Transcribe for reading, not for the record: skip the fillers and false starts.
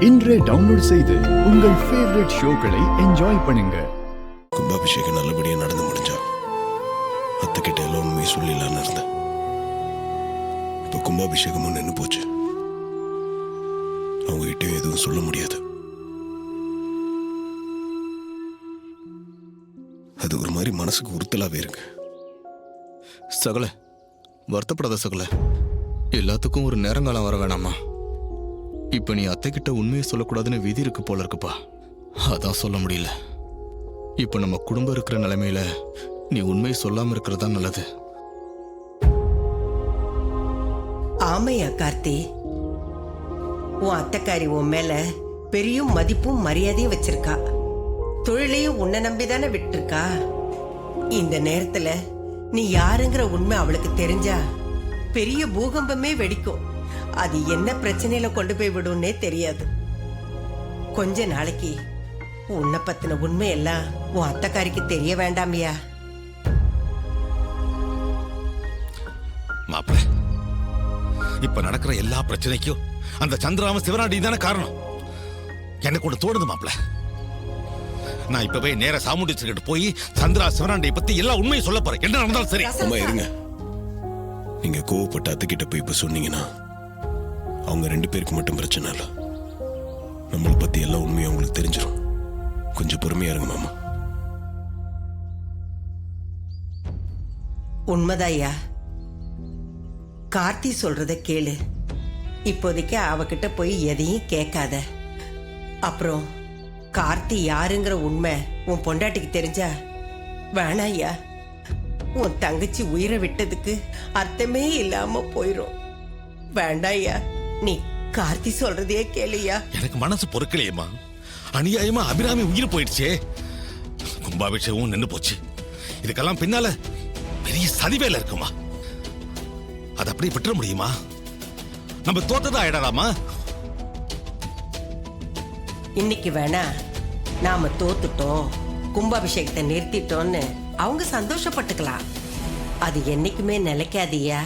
இன்றே டவுன்லோட் செய்து உங்கள் ஃபேவரட் ஷோக்களை என்ஜாய் பண்ணுங்க. கும்பாபிஷேகம் நல்லபடியா நடந்து முடிஞ்சா அத்தை கிட்ட எல்லாம் உண்மையை சொல்லிடலான்னு இருந்தேன். இப்ப கும்பாபிஷேகமும் நின்று போச்சு. அவங்க கிட்டயும் எதுவும் சொல்ல முடியாது. அது ஒரு மாதிரி மனசுக்கு உறுத்தலாவே இருக்கு. சகல வருத்தப்படாத சகல, எல்லாத்துக்கும் ஒரு நேரங்காலம் வர வேணாமா? இப்ப நீ அத்தை கிட்ட உண்மையை சொல்லக்கூடாதுன்னு விதி இருக்கு போல இருக்குப்பா. அதான் சொல்ல முடியல. இப்ப நம்ம குடும்பம் இருக்கிற நிலைமையில நீ உண்மையை சொல்லாம இருக்கிறதா நல்லது. ஆமையா கார்த்தி, உன் அத்தைக்காரி உன் மேல பெரிய மதிப்பும் மரியாதையும் வச்சிருக்கா. தொழிலையும் உன்னை நம்பிதானே விட்டுருக்கா. இந்த நேரத்துல நீ யாருங்கிற உண்மை அவளுக்கு தெரிஞ்சா பெரிய பூகம்பமே வெடிக்கும். அது என்ன பிரச்சனையில கொண்டு போய் விடும்னே தெரியாது. கொஞ்ச நாளைக்கு உன்னை பத்தின உண்மை எல்லாம் உன் அத்தைக்காரிக்கு தெரிய வேண்டாமியா? மாப்பிள, இப்ப நடக்கிற எல்லா பிரச்சனைக்கும் அந்த சந்திராம சிவனாண்டி தானே காரணம். எனக்கு ஒன்று தோணுது மாப்பிள. நான் இப்பவே நேர சாமுண்டீஸ்வரர்கிட்ட போய் சந்திரா சிவனாண்டியை பத்தி எல்லா உண்மையை சொல்ல போறேன். என்ன நடந்தாலும் சரி. அம்மா இருங்க. நீங்க கோவப்பட்ட அத்தை கிட்ட போய் இப்ப சொன்னீங்கன்னா அவங்க 2 பேருக்கு மட்டும் பிரச்சனை இல்லை. நம்மளை பத்தி எல்லா உண்மையும் அவங்களுக்கு தெரிஞ்சிடும். கொஞ்சம் பொறுமையா இருங்க மாமா. உண்மைதாய்யா. கார்த்தி சொல்றத கேளு. இப்போதைக்கு அவகிட்ட போய் எதையும் கேட்காத. அப்புறம் கார்த்தி யாருங்கிற உண்மை உன் பொண்டாட்டிக்கு தெரிஞ்சா வேணாய்யா, உன் தங்கச்சி உயிரை விட்டதுக்கு அர்த்தமே இல்லாம போயிரும். வேண்டாய்யா, நீ கார்த்தி சொல்றதையே கேளுயா. எனக்கு மனசு பொறுக்கலையேம்மா. அநியாயமா அபிராமி உயிர் போயிடுச்சே. கும்பாபிஷேகம் நின்று போச்சு. இதுக்கெல்லாம் பின்னால பெரிய சதிவேல இருக்குமா? அதை அப்படியே விட்டுற முடியுமா? நம்ம தோத்ததா ஆயிடாதாமா? இன்னைக்கு வேணா நாம தோத்துட்டோம், கும்பாபிஷேகத்தை நிறுத்திட்டோம்னு அவங்க சந்தோஷப்பட்டுக்கலாம். அது என்னைக்குமே நிலைக்காதியா.